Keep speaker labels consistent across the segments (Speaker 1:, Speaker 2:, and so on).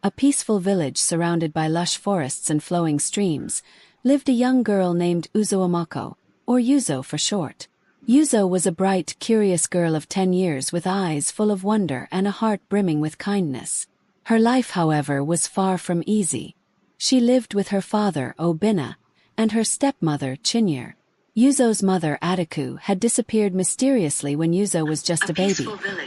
Speaker 1: a peaceful village surrounded by lush forests and flowing streams, lived a young girl named Uzoamako, or Yuzo for short. Yuzo was a bright, curious girl of 10 years with eyes full of wonder and a heart brimming with kindness. Her life, however, was far from easy. She lived with her father, Obinna, and her stepmother, Chinyere. Yuzo's mother, Adiku, had disappeared mysteriously when Yuzo was just a baby,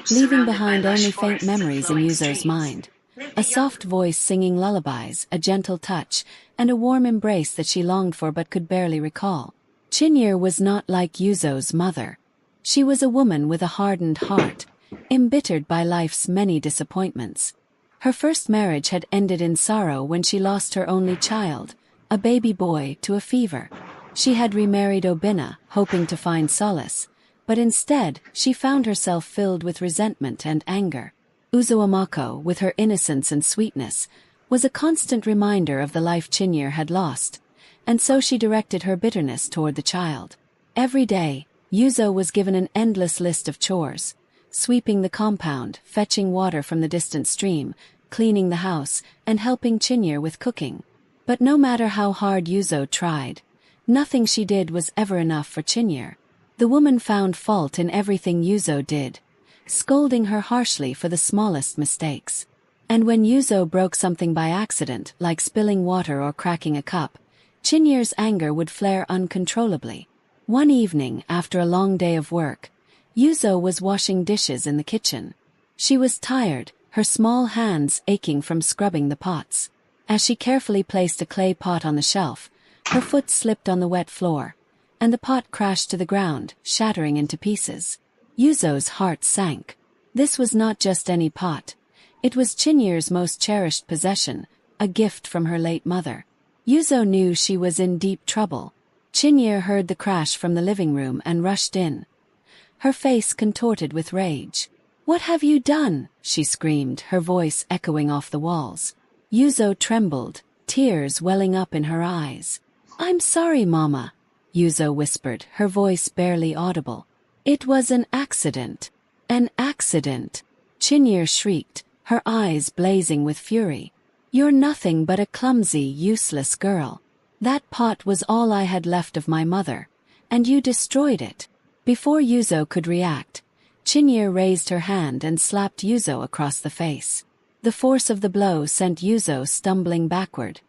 Speaker 1: leaving behind only faint memories in Yuzo's mind. A soft voice singing lullabies, a gentle touch, and a warm embrace that she longed for but could barely recall. Chinyere was not like Yuzo's mother. She was a woman with a hardened heart, embittered by life's many disappointments. Her first marriage had ended in sorrow when she lost her only child, a baby boy, to a fever. She had remarried Obinna, hoping to find solace, but instead she found herself filled with resentment and anger. Uzoamako, with her innocence and sweetness, was a constant reminder of the life Chinyere had lost, and so she directed her bitterness toward the child. Every day, Yuzo was given an endless list of chores: sweeping the compound, fetching water from the distant stream, cleaning the house, and helping Chinyere with cooking. But no matter how hard Yuzo tried, nothing she did was ever enough for Chinyere. The woman found fault in everything Yuzo did, scolding her harshly for the smallest mistakes. And when Yuzo broke something by accident, like spilling water or cracking a cup, Chinyere's anger would flare uncontrollably. One evening, after a long day of work, Yuzo was washing dishes in the kitchen. She was tired, her small hands aching from scrubbing the pots. As she carefully placed a clay pot on the shelf, her foot slipped on the wet floor, and the pot crashed to the ground, shattering into pieces. Yuzo's heart sank. This was not just any pot. It was Chinyere's most cherished possession, a gift from her late mother. Yuzo knew she was in deep trouble. Chinyere heard the crash from the living room and rushed in, her face contorted with rage. "What have you done?" she screamed, her voice echoing off the walls. Yuzo trembled, tears welling up in her eyes. "I'm sorry, Mama," Yuzo whispered, her voice barely audible. "It was an accident." "An accident?" Chinyere shrieked, her eyes blazing with fury. "You're nothing but a clumsy, useless girl. That pot was all I had left of my mother, and you destroyed it." Before Yuzo could react, Chinyere raised her hand and slapped Yuzo across the face. The force of the blow sent Yuzo stumbling backward,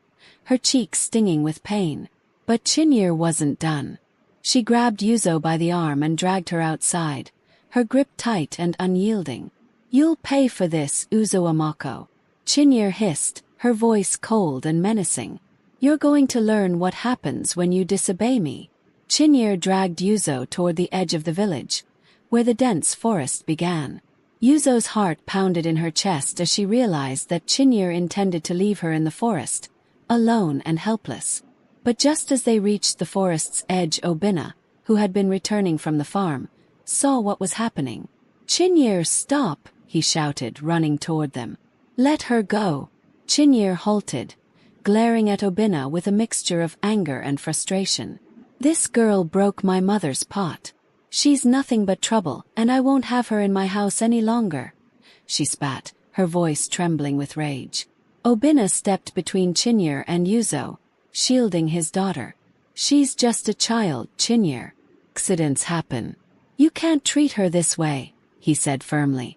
Speaker 1: her cheeks stinging with pain. But Chinyere wasn't done. She grabbed Yuzo by the arm and dragged her outside, her grip tight and unyielding. "You'll pay for this, Uzoamako," Chinyere hissed, her voice cold and menacing. "You're going to learn what happens when you disobey me." Chinyere dragged Yuzo toward the edge of the village, where the dense forest began. Yuzo's heart pounded in her chest as she realized that Chinyere intended to leave her in the forest, alone and helpless. But just as they reached the forest's edge, Obinna, who had been returning from the farm, saw what was happening. "Chinyere, stop!" he shouted, running toward them. "Let her go." Chinyere halted, glaring at Obinna with a mixture of anger and frustration. "This girl broke my mother's pot. She's nothing but trouble, and I won't have her in my house any longer," she spat, her voice trembling with rage. Obinna stepped between Chinyere and Yuzo, shielding his daughter. "She's just a child, Chinyere. Accidents happen. You can't treat her this way," he said firmly,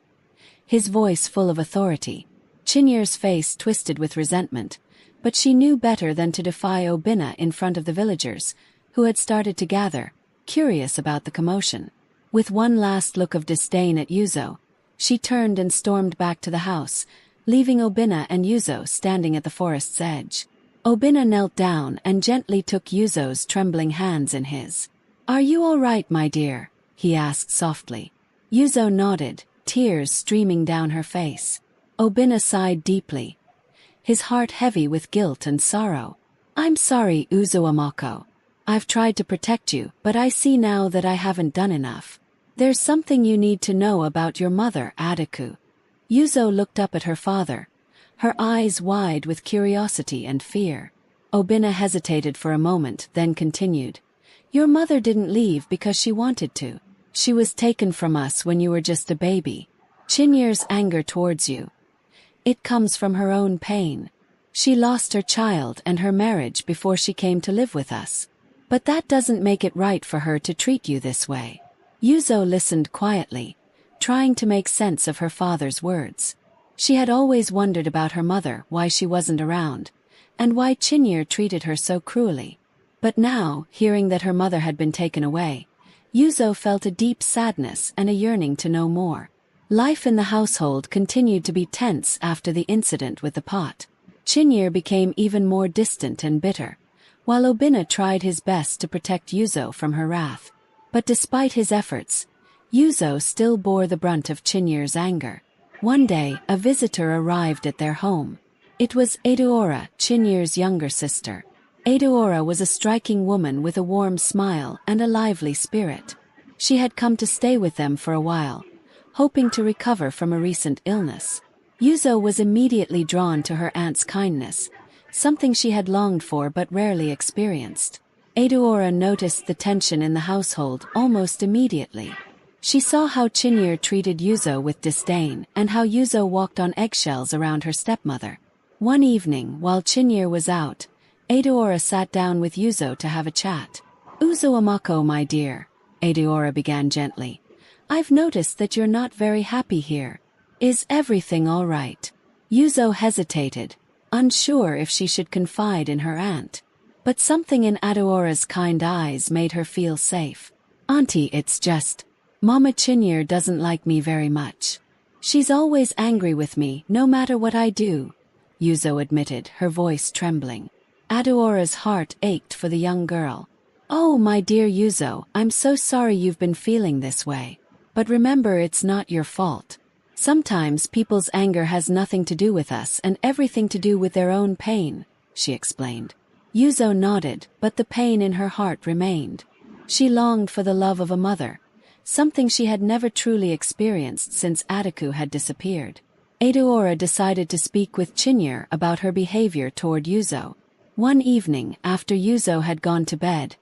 Speaker 1: his voice full of authority. Chinyere's face twisted with resentment, but she knew better than to defy Obinna in front of the villagers, who had started to gather, curious about the commotion. With one last look of disdain at Yuzo, she turned and stormed back to the house, leaving Obinna and Yuzo standing at the forest's edge. Obinna knelt down and gently took Yuzo's trembling hands in his. "Are you all right, my dear?" he asked softly. Yuzo nodded, tears streaming down her face. Obinna sighed deeply, his heart heavy with guilt and sorrow. "I'm sorry, Uzoamako. I've tried to protect you, but I see now that I haven't done enough. There's something you need to know about your mother, Adiku." Yuzo looked up at her father, her eyes wide with curiosity and fear. Obinna hesitated for a moment, then continued. "Your mother didn't leave because she wanted to. She was taken from us when you were just a baby. Chinyere's anger towards you. It comes from her own pain. She lost her child and her marriage before she came to live with us. But that doesn't make it right for her to treat you this way. Yuzo listened quietly, trying to make sense of her father's words. She had always wondered about her mother, why she wasn't around, and why Chinyere treated her so cruelly. But now, hearing that her mother had been taken away, Yuzo felt a deep sadness and a yearning to know more. Life in the household continued to be tense after the incident with the pot. Chinyere became even more distant and bitter, while Obinna tried his best to protect Yuzo from her wrath. But despite his efforts, Yuzo still bore the brunt of Chinyere's anger. One day, a visitor arrived at their home. It was Adaora, Chinyere's younger sister. Adaora was a striking woman with a warm smile and a lively spirit. She had come to stay with them for a while, hoping to recover from a recent illness. Yuzo was immediately drawn to her aunt's kindness, something she had longed for but rarely experienced. Adaora noticed the tension in the household almost immediately. She saw how Chinyere treated Yuzo with disdain and how Yuzo walked on eggshells around her stepmother. One evening, while Chinyere was out, Adaora sat down with Yuzo to have a chat. "Uzo-amako, my dear," Adaora began gently. "I've noticed that you're not very happy here. Is everything all right?" Yuzo hesitated, unsure if she should confide in her aunt. But something in Adaora's kind eyes made her feel safe. "Auntie, it's just, Mama Chinyere doesn't like me very much. She's always angry with me, no matter what I do," Yuzo admitted, her voice trembling. Adaora's heart ached for the young girl. "Oh, my dear Yuzo, I'm so sorry you've been feeling this way. But remember, it's not your fault. Sometimes people's anger has nothing to do with us and everything to do with their own pain," she explained. Yuzo nodded, but the pain in her heart remained. She longed for the love of a mother, something she had never truly experienced since Adaku had disappeared. Adaora decided to speak with Chinyere about her behavior toward Yuzo. One evening, after Yuzo had gone to bed,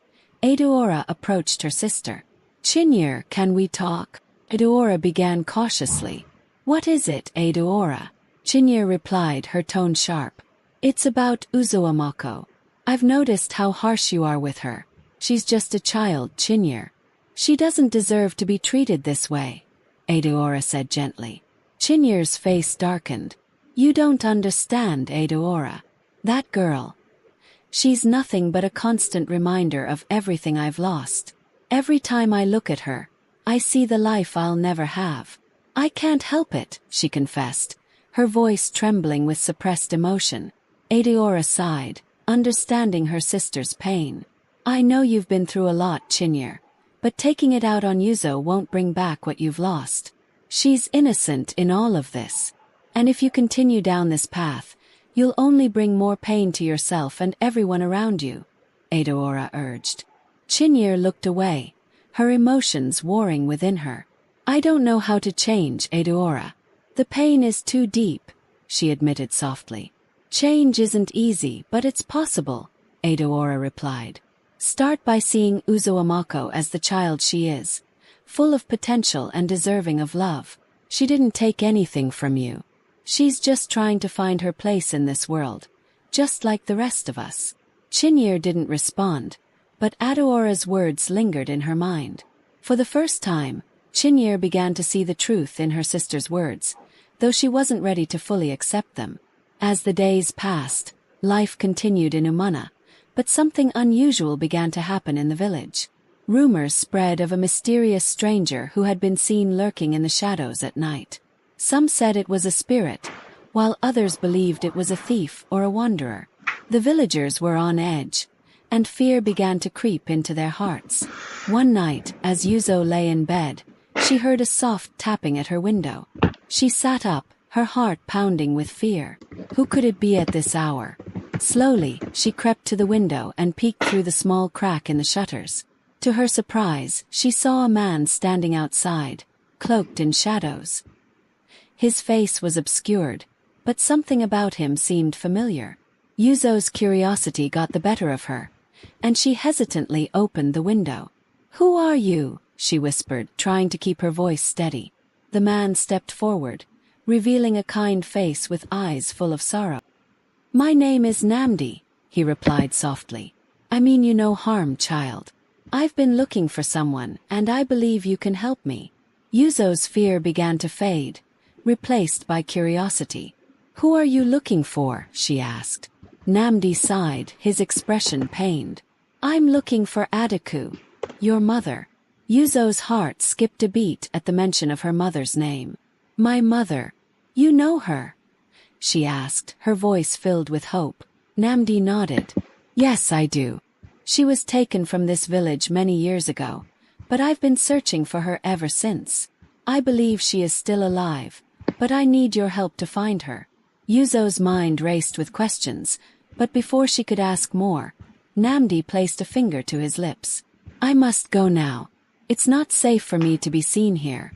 Speaker 1: Adaora approached her sister. "Chinyere, can we talk?" Adaora began cautiously. "What is it, Adaora?" Chinyere replied, her tone sharp. "It's about Uzo-amako. I've noticed how harsh you are with her. She's just a child, Chinyere. She doesn't deserve to be treated this way," Adaora said gently. Chinyere's face darkened. "You don't understand, Adaora. That girl. She's nothing but a constant reminder of everything I've lost. Every time I look at her, I see the life I'll never have. I can't help it," she confessed, her voice trembling with suppressed emotion. Adaora sighed, understanding her sister's pain. "I know you've been through a lot, Chinyere, but taking it out on Yuzo won't bring back what you've lost. She's innocent in all of this. And if you continue down this path, you'll only bring more pain to yourself and everyone around you," Adaora urged. Chinyere looked away, her emotions warring within her. "I don't know how to change, Adaora. The pain is too deep," she admitted softly. "Change isn't easy, but it's possible," Adaora replied. "Start by seeing Uzo-amako as the child she is, full of potential and deserving of love. She didn't take anything from you. She's just trying to find her place in this world, just like the rest of us." Chinyere didn't respond, but Adaora's words lingered in her mind. For the first time, Chinyere began to see the truth in her sister's words, though she wasn't ready to fully accept them. As the days passed, life continued in Umana, but something unusual began to happen in the village. Rumors spread of a mysterious stranger who had been seen lurking in the shadows at night. Some said it was a spirit, while others believed it was a thief or a wanderer. The villagers were on edge, and fear began to creep into their hearts. One night, as Yuzo lay in bed, she heard a soft tapping at her window. She sat up, her heart pounding with fear. Who could it be at this hour? Slowly, she crept to the window and peeked through the small crack in the shutters. To her surprise, she saw a man standing outside, cloaked in shadows. His face was obscured, but something about him seemed familiar. Yuzo's curiosity got the better of her, and she hesitantly opened the window. "Who are you?" she whispered, trying to keep her voice steady. The man stepped forward, revealing a kind face with eyes full of sorrow. "My name is Namdi," he replied softly. "I mean you no harm, child. I've been looking for someone, and I believe you can help me." Yuzo's fear began to fade, replaced by curiosity. "Who are you looking for?" she asked. Namdi sighed, his expression pained. "I'm looking for Adiku, your mother." Yuzo's heart skipped a beat at the mention of her mother's name. "My mother? You know her?" she asked, her voice filled with hope. Namdi nodded. "Yes, I do. She was taken from this village many years ago, but I've been searching for her ever since. I believe she is still alive, but I need your help to find her." Yuzo's mind raced with questions, but before she could ask more, Namdi placed a finger to his lips. "I must go now. It's not safe for me to be seen here.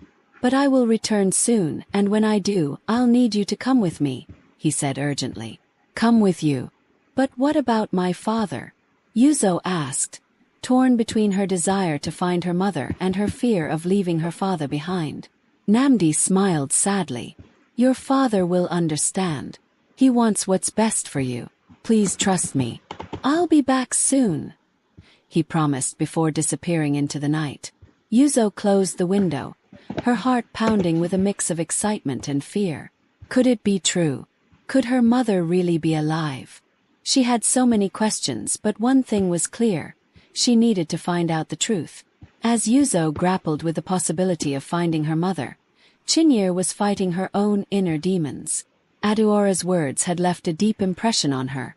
Speaker 1: But I will return soon, and when I do, I'll need you to come with me," he said urgently. "Come with you? But what about my father?" Yuzo asked, torn between her desire to find her mother and her fear of leaving her father behind. Namdi smiled sadly. "Your father will understand. He wants what's best for you. Please trust me. I'll be back soon," he promised before disappearing into the night. Yuzo closed the window, her heart pounding with a mix of excitement and fear. Could it be true? Could her mother really be alive? She had so many questions, but one thing was clear. She needed to find out the truth. As Yuzo grappled with the possibility of finding her mother, Chinyere was fighting her own inner demons. Aduora's words had left a deep impression on her,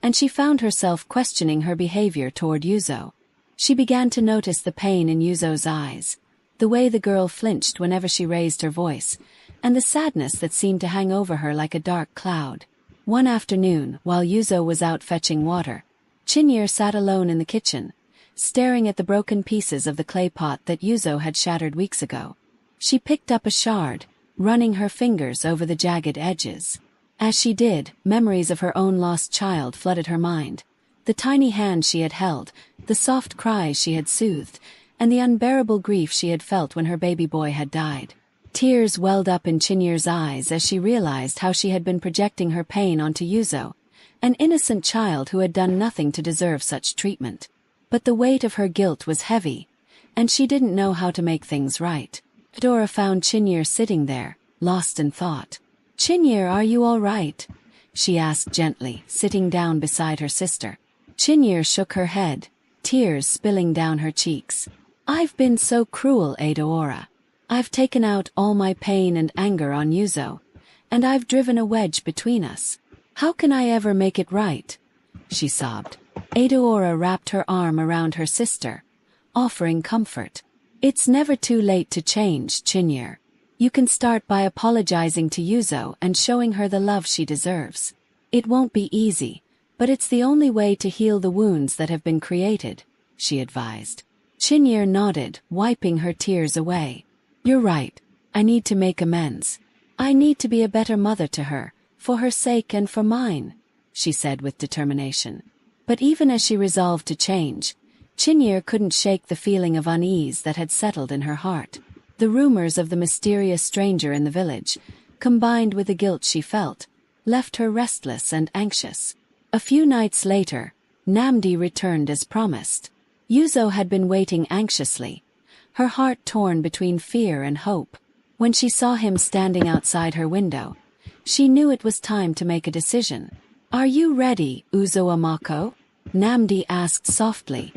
Speaker 1: and she found herself questioning her behavior toward Yuzo. She began to notice the pain in Yuzo's eyes, the way the girl flinched whenever she raised her voice, and the sadness that seemed to hang over her like a dark cloud. One afternoon, while Yuzo was out fetching water, Chinyere sat alone in the kitchen, staring at the broken pieces of the clay pot that Yuzo had shattered weeks ago. She picked up a shard, running her fingers over the jagged edges. As she did, memories of her own lost child flooded her mind. The tiny hand she had held, the soft cries she had soothed, and the unbearable grief she had felt when her baby boy had died. Tears welled up in Chinyere's eyes as she realized how she had been projecting her pain onto Yuzo, an innocent child who had done nothing to deserve such treatment. But the weight of her guilt was heavy, and she didn't know how to make things right. Dora found Chinyere sitting there, lost in thought. "Chinyere, are you all right?" she asked gently, sitting down beside her sister. Chinyere shook her head, tears spilling down her cheeks. "I've been so cruel, Adora. I've taken out all my pain and anger on Yuzo, and I've driven a wedge between us. How can I ever make it right?" she sobbed. Adora wrapped her arm around her sister, offering comfort. "It's never too late to change, Chinyere. You can start by apologizing to Yuzo and showing her the love she deserves. It won't be easy, but it's the only way to heal the wounds that have been created," she advised. Chinyere nodded, wiping her tears away. "You're right. I need to make amends. I need to be a better mother to her, for her sake and for mine," she said with determination. But even as she resolved to change, Chinyere couldn't shake the feeling of unease that had settled in her heart. The rumors of the mysterious stranger in the village, combined with the guilt she felt, left her restless and anxious. A few nights later, Namdi returned as promised. Yuzo had been waiting anxiously, her heart torn between fear and hope. When she saw him standing outside her window, she knew it was time to make a decision. "Are you ready, Uzoamako?" Namdi asked softly,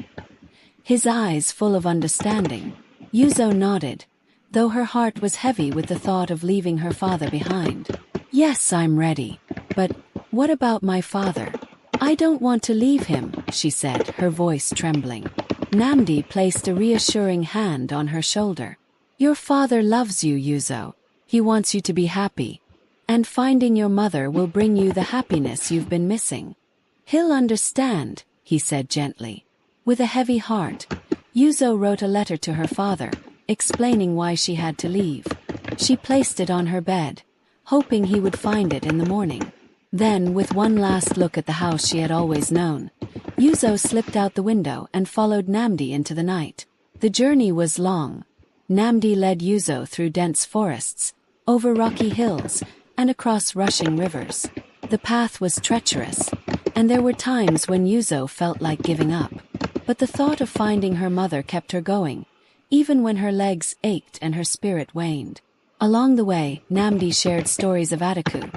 Speaker 1: his eyes full of understanding. Yuzo nodded, though her heart was heavy with the thought of leaving her father behind. "Yes, I'm ready. But what about my father? I don't want to leave him," she said, her voice trembling. Namdi placed a reassuring hand on her shoulder. "Your father loves you, Yuzo. He wants you to be happy. And finding your mother will bring you the happiness you've been missing. He'll understand," he said gently. With a heavy heart, Yuzo wrote a letter to her father, explaining why she had to leave. She placed it on her bed, hoping he would find it in the morning. Then, with one last look at the house she had always known, Yuzo slipped out the window and followed Namdi into the night. The journey was long. Namdi led Yuzo through dense forests, over rocky hills, and across rushing rivers. The path was treacherous, and there were times when Yuzo felt like giving up. But the thought of finding her mother kept her going, even when her legs ached and her spirit waned. Along the way, Namdi shared stories of Adaku,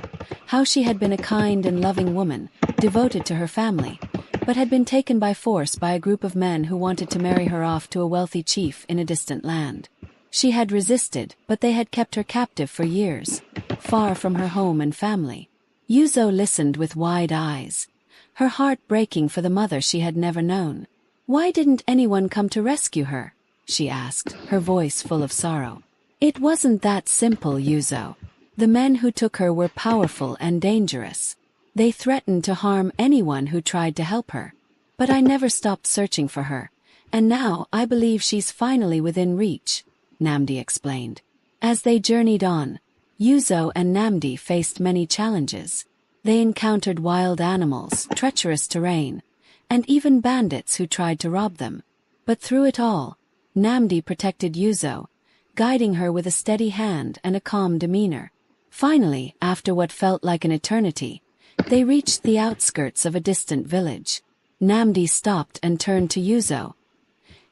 Speaker 1: how she had been a kind and loving woman, devoted to her family, but had been taken by force by a group of men who wanted to marry her off to a wealthy chief in a distant land. She had resisted, but they had kept her captive for years, far from her home and family. Yuzo listened with wide eyes, her heart breaking for the mother she had never known. "Why didn't anyone come to rescue her?" she asked, her voice full of sorrow. "It wasn't that simple, Yuzo. The men who took her were powerful and dangerous. They threatened to harm anyone who tried to help her. But I never stopped searching for her, and now I believe she's finally within reach," Namdi explained. As they journeyed on, Yuzo and Namdi faced many challenges. They encountered wild animals, treacherous terrain, and even bandits who tried to rob them. But through it all, Namdi protected Yuzo, guiding her with a steady hand and a calm demeanor. Finally, after what felt like an eternity, they reached the outskirts of a distant village. Namdi stopped and turned to Yuzo,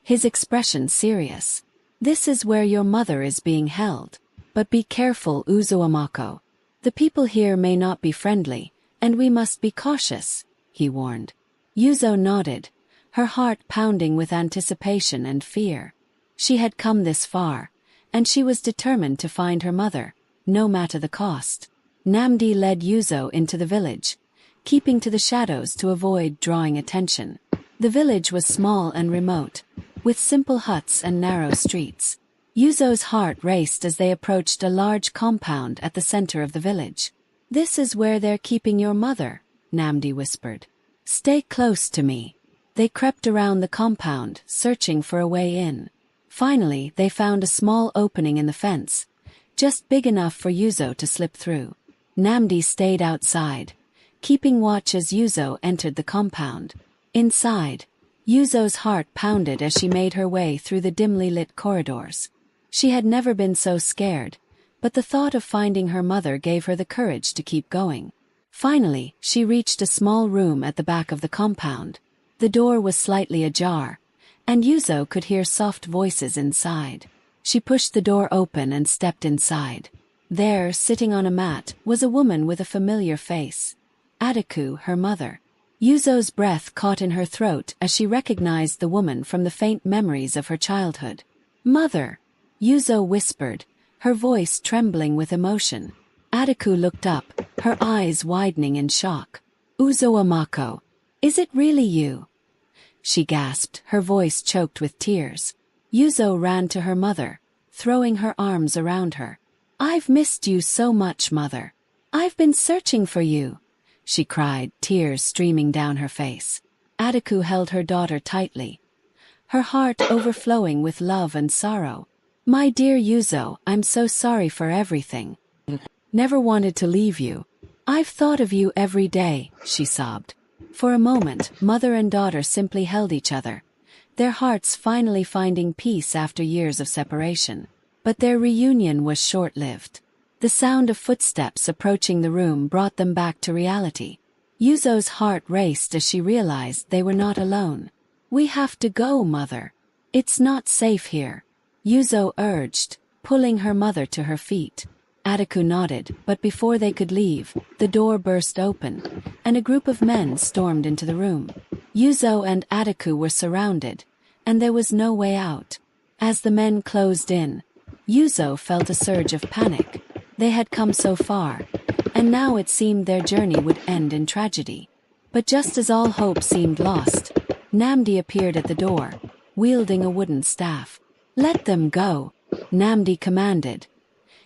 Speaker 1: his expression serious. "This is where your mother is being held. But be careful, Uzoamako. The people here may not be friendly, and we must be cautious," he warned. Yuzo nodded, her heart pounding with anticipation and fear. She had come this far, and she was determined to find her mother, no matter the cost. Namdi led Yuzo into the village, keeping to the shadows to avoid drawing attention. The village was small and remote, with simple huts and narrow streets. Yuzo's heart raced as they approached a large compound at the center of the village. "This is where they're keeping your mother," Namdi whispered. "Stay close to me." They crept around the compound, searching for a way in. Finally, they found a small opening in the fence, just big enough for Yuzo to slip through. Namdi stayed outside, keeping watch as Yuzo entered the compound. Inside, Yuzo's heart pounded as she made her way through the dimly lit corridors. She had never been so scared, but the thought of finding her mother gave her the courage to keep going. Finally, she reached a small room at the back of the compound. The door was slightly ajar, and Yuzo could hear soft voices inside. She pushed the door open and stepped inside. There, sitting on a mat, was a woman with a familiar face. Adaku, her mother. Yuzo's breath caught in her throat as she recognized the woman from the faint memories of her childhood. "Mother," Yuzo whispered, her voice trembling with emotion. Adaku looked up, her eyes widening in shock. "Uzoamako, is it really you?" she gasped, her voice choked with tears. Yuzo ran to her mother, throwing her arms around her. "I've missed you so much, Mother. I've been searching for you," she cried, tears streaming down her face. Adaku held her daughter tightly, her heart overflowing with love and sorrow. "My dear Yuzo, I'm so sorry for everything. Never wanted to leave you. I've thought of you every day," she sobbed. For a moment, mother and daughter simply held each other, their hearts finally finding peace after years of separation. But their reunion was short-lived. The sound of footsteps approaching the room brought them back to reality. Yuzo's heart raced as she realized they were not alone. "We have to go, Mother. It's not safe here," Yuzo urged, pulling her mother to her feet. Adaku nodded, but before they could leave, the door burst open, and a group of men stormed into the room. Yuzo and Adaku were surrounded, and there was no way out. As the men closed in, Yuzo felt a surge of panic. They had come so far, and now it seemed their journey would end in tragedy. But just as all hope seemed lost, Namdi appeared at the door, wielding a wooden staff. "Let them go," Namdi commanded,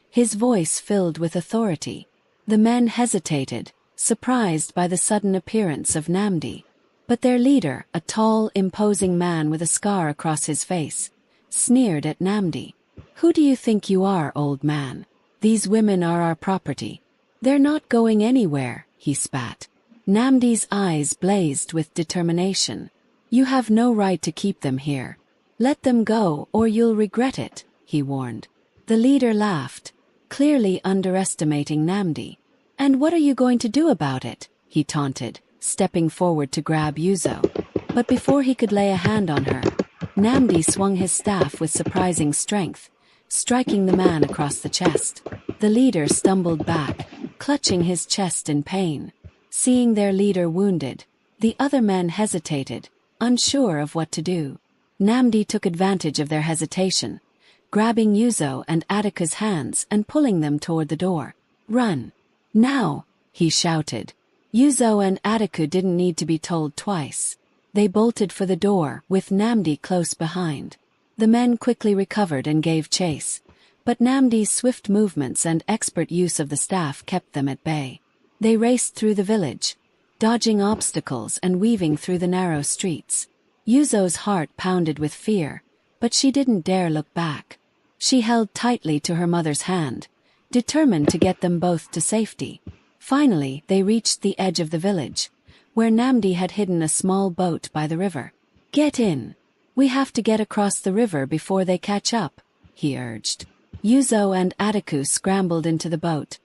Speaker 1: his voice filled with authority. The men hesitated, surprised by the sudden appearance of Namdi. But their leader, a tall, imposing man with a scar across his face, sneered at Namdi. "Who do you think you are, old man? These women are our property. They're not going anywhere," he spat. Namdi's eyes blazed with determination. "You have no right to keep them here. Let them go or you'll regret it," he warned. The leader laughed. clearly underestimating Namdi. "And what are you going to do about it?" he taunted, stepping forward to grab Yuzo. But before he could lay a hand on her, Namdi swung his staff with surprising strength, striking the man across the chest. The leader stumbled back, clutching his chest in pain. Seeing their leader wounded, the other men hesitated, unsure of what to do. Namdi took advantage of their hesitation, grabbing Yuzo and Atika's hands and pulling them toward the door. "Run! Now!" he shouted. Yuzo and Attika didn't need to be told twice. They bolted for the door, with Namdi close behind. The men quickly recovered and gave chase, but Namdi's swift movements and expert use of the staff kept them at bay. They raced through the village, dodging obstacles and weaving through the narrow streets. Yuzo's heart pounded with fear, but she didn't dare look back. She held tightly to her mother's hand, determined to get them both to safety. Finally, they reached the edge of the village, where Namdi had hidden a small boat by the river. "Get in. We have to get across the river before they catch up," he urged. Yuzo and Attika scrambled into the boat,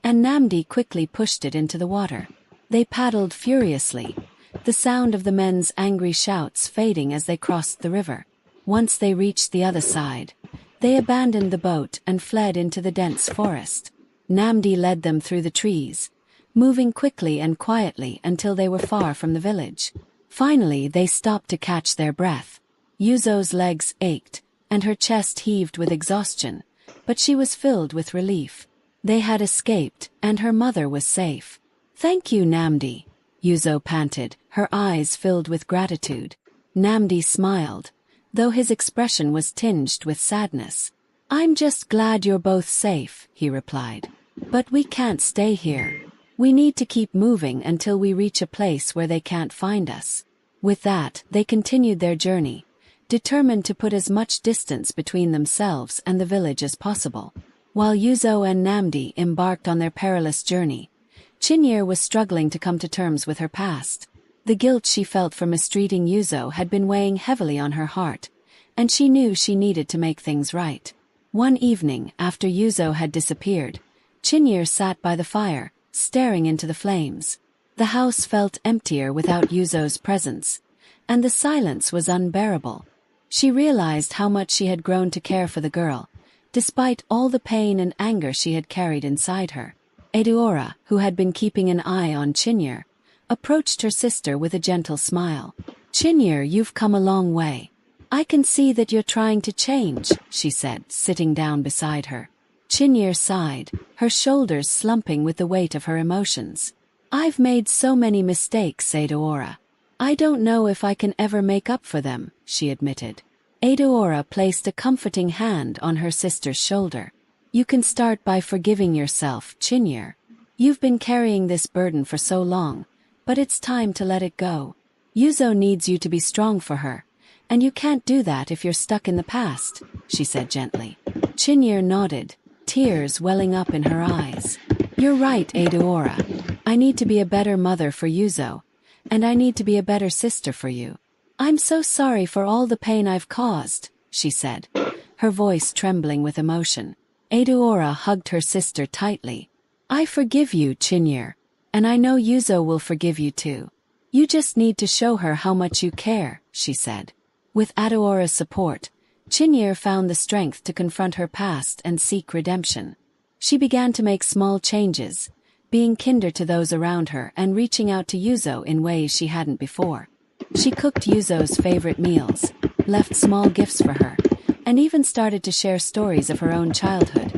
Speaker 1: and Namdi quickly pushed it into the water. They paddled furiously, the sound of the men's angry shouts fading as they crossed the river. Once they reached the other side, they abandoned the boat and fled into the dense forest. Namdi led them through the trees, moving quickly and quietly until they were far from the village. Finally, they stopped to catch their breath. Yuzo's legs ached, and her chest heaved with exhaustion, but she was filled with relief. They had escaped, and her mother was safe. "Thank you, Namdi," Yuzo panted, her eyes filled with gratitude. Namdi smiled, though his expression was tinged with sadness. "I'm just glad you're both safe," he replied. "But we can't stay here. We need to keep moving until we reach a place where they can't find us." With that, they continued their journey, determined to put as much distance between themselves and the village as possible. While Yuzo and Namdi embarked on their perilous journey, Chinyere was struggling to come to terms with her past. The guilt she felt for mistreating Yuzo had been weighing heavily on her heart, and she knew she needed to make things right. One evening, after Yuzo had disappeared, Chinyere sat by the fire, staring into the flames. The house felt emptier without Yuzo's presence, and the silence was unbearable. She realized how much she had grown to care for the girl, despite all the pain and anger she had carried inside her. Eduora, who had been keeping an eye on Chinyere, approached her sister with a gentle smile. "Chinyere, you've come a long way. I can see that you're trying to change," she said, sitting down beside her. Chinyere sighed, her shoulders slumping with the weight of her emotions. "I've made so many mistakes, Eduora. I don't know if I can ever make up for them," she admitted. Eduora placed a comforting hand on her sister's shoulder. "You can start by forgiving yourself, Chinyere. You've been carrying this burden for so long, but it's time to let it go. Yuzo needs you to be strong for her, and you can't do that if you're stuck in the past," she said gently. Chinyere nodded, tears welling up in her eyes. "You're right, Eduora. I need to be a better mother for Yuzo, and I need to be a better sister for you. I'm so sorry for all the pain I've caused," she said, her voice trembling with emotion. Eduora hugged her sister tightly. "I forgive you, Chinyere, and I know Yuzo will forgive you too. You just need to show her how much you care," she said. With Eduora's support, Chinyere found the strength to confront her past and seek redemption. She began to make small changes, being kinder to those around her and reaching out to Yuzo in ways she hadn't before. She cooked Yuzo's favorite meals, left small gifts for her, and even started to share stories of her own childhood,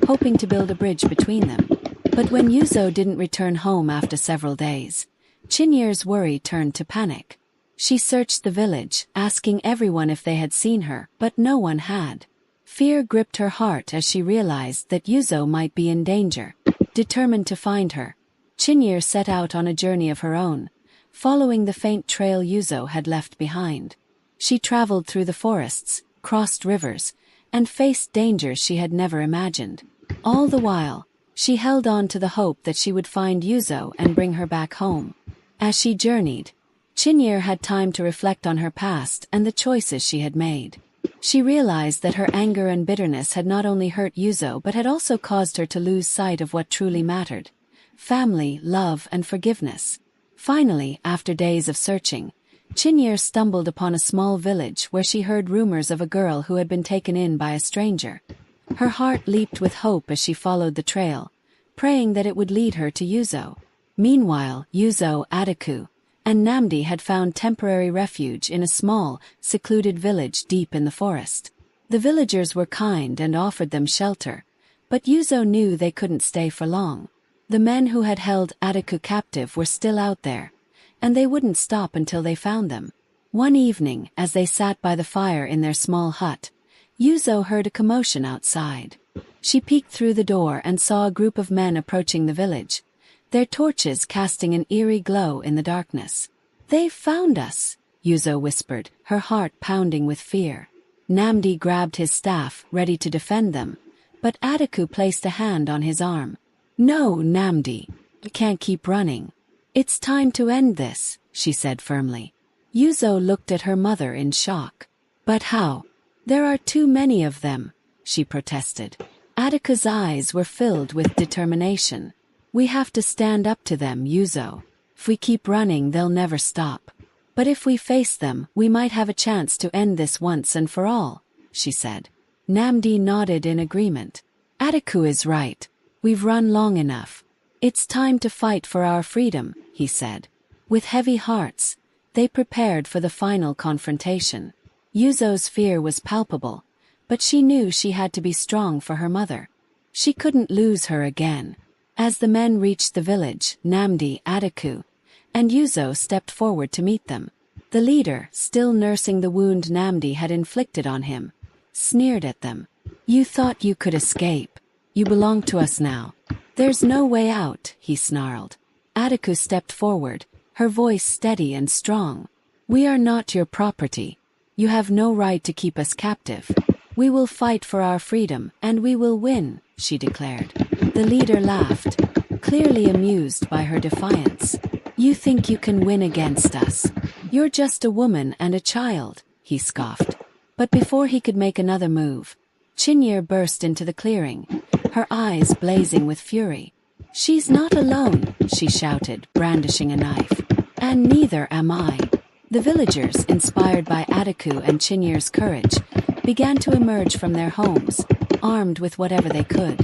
Speaker 1: hoping to build a bridge between them. But when Yuzo didn't return home after several days, Chinyere's worry turned to panic. She searched the village, asking everyone if they had seen her, but no one had. Fear gripped her heart as she realized that Yuzo might be in danger. Determined to find her, Chinyere set out on a journey of her own, following the faint trail Yuzo had left behind. She traveled through the forests, crossed rivers, and faced dangers she had never imagined. All the while, she held on to the hope that she would find Yuzo and bring her back home. As she journeyed, Chinyere had time to reflect on her past and the choices she had made. She realized that her anger and bitterness had not only hurt Yuzo but had also caused her to lose sight of what truly mattered: family, love, and forgiveness. Finally, after days of searching, Chinyere stumbled upon a small village where she heard rumors of a girl who had been taken in by a stranger. Her heart leaped with hope as she followed the trail, praying that it would lead her to Yuzo. Meanwhile, Yuzo, Adaku, and Namdi had found temporary refuge in a small, secluded village deep in the forest. The villagers were kind and offered them shelter, but Yuzo knew they couldn't stay for long. The men who had held Adaku captive were still out there, and they wouldn't stop until they found them. One evening, as they sat by the fire in their small hut, Yuzo heard a commotion outside. She peeked through the door and saw a group of men approaching the village, their torches casting an eerie glow in the darkness. "They've found us," Yuzo whispered, her heart pounding with fear. Namdi grabbed his staff, ready to defend them, but Adaku placed a hand on his arm. "No, Namdi, you can't keep running. It's time to end this," she said firmly. Yuzo looked at her mother in shock. "But how? There are too many of them," she protested. Adaku's eyes were filled with determination. "We have to stand up to them, Yuzo. If we keep running, they'll never stop. But if we face them, we might have a chance to end this once and for all," she said. Namdi nodded in agreement. "Adaku is right. We've run long enough. It's time to fight for our freedom," he said. With heavy hearts, they prepared for the final confrontation. Yuzo's fear was palpable, but she knew she had to be strong for her mother. She couldn't lose her again. As the men reached the village, Namdi, Adaku, and Yuzo stepped forward to meet them. The leader, still nursing the wound Namdi had inflicted on him, sneered at them. "You thought you could escape. You belong to us now. There's no way out," he snarled. Adaku stepped forward, her voice steady and strong. "We are not your property. You have no right to keep us captive. We will fight for our freedom, and we will win," she declared. The leader laughed, clearly amused by her defiance. "You think you can win against us? You're just a woman and a child," he scoffed. But before he could make another move, Chinyere burst into the clearing, her eyes blazing with fury. "She's not alone," she shouted, brandishing a knife. "And neither am I." The villagers, inspired by Adaku and Chinyere's courage, began to emerge from their homes, armed with whatever they could.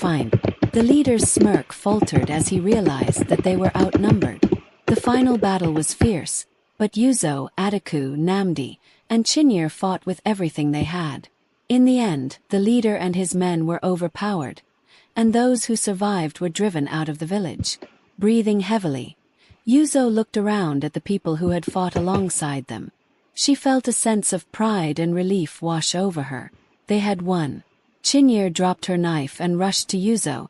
Speaker 1: "Fine." The leader's smirk faltered as he realized that they were outnumbered. The final battle was fierce, but Yuzo, Adaku, Namdi, and Chinyere fought with everything they had. In the end, the leader and his men were overpowered, and those who survived were driven out of the village. Breathing heavily, Yuzo looked around at the people who had fought alongside them. She felt a sense of pride and relief wash over her. They had won. Chinyere dropped her knife and rushed to Yuzo,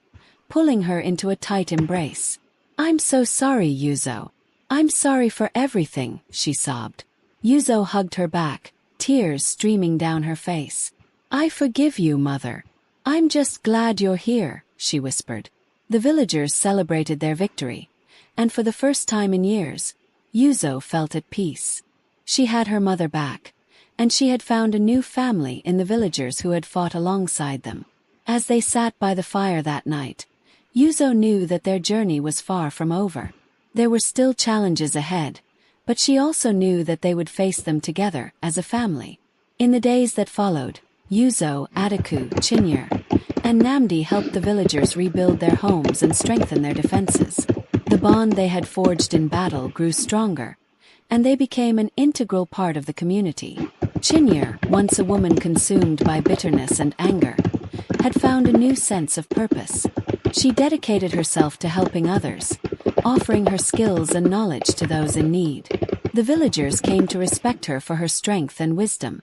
Speaker 1: pulling her into a tight embrace. "I'm so sorry, Yuzo. I'm sorry for everything," she sobbed. Yuzo hugged her back, tears streaming down her face. "I forgive you, mother. I'm just glad you're here," she whispered. The villagers celebrated their victory, and for the first time in years, Yuzo felt at peace. She had her mother back, and she had found a new family in the villagers who had fought alongside them. As they sat by the fire that night, Yuzo knew that their journey was far from over. There were still challenges ahead, but she also knew that they would face them together as a family. In the days that followed, Yuzo, Adaku, Chinyere, and Namdi helped the villagers rebuild their homes and strengthen their defenses. The bond they had forged in battle grew stronger, and they became an integral part of the community. Chinyere, once a woman consumed by bitterness and anger, had found a new sense of purpose. She dedicated herself to helping others, offering her skills and knowledge to those in need. The villagers came to respect her for her strength and wisdom,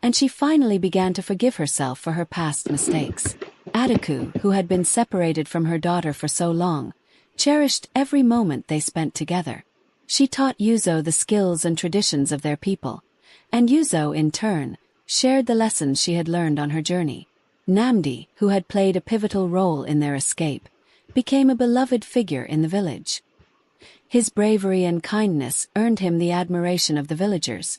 Speaker 1: and she finally began to forgive herself for her past mistakes. Adaku, who had been separated from her daughter for so long, cherished every moment they spent together. She taught Yuzo the skills and traditions of their people, and Yuzo, in turn, shared the lessons she had learned on her journey. Namdi, who had played a pivotal role in their escape, became a beloved figure in the village. His bravery and kindness earned him the admiration of the villagers,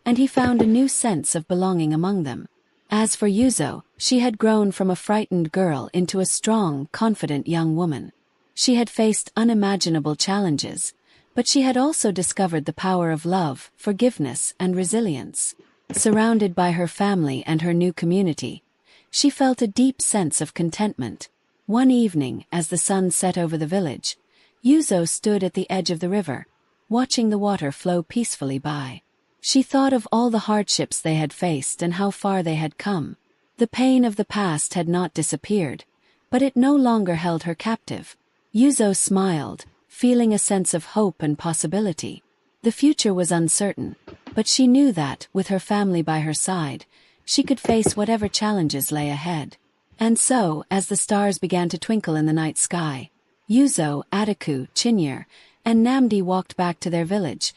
Speaker 1: and he found a new sense of belonging among them. As for Yuzo, she had grown from a frightened girl into a strong, confident young woman. She had faced unimaginable challenges, but she had also discovered the power of love, forgiveness, and resilience. Surrounded by her family and her new community, she felt a deep sense of contentment. One evening, as the sun set over the village, Yuzo stood at the edge of the river, watching the water flow peacefully by. She thought of all the hardships they had faced and how far they had come. The pain of the past had not disappeared, but it no longer held her captive. Yuzo smiled, feeling a sense of hope and possibility. The future was uncertain, but she knew that, with her family by her side, she could face whatever challenges lay ahead. And so, as the stars began to twinkle in the night sky, Yuzo, Ataku, Chinyere, and Namdi walked back to their village,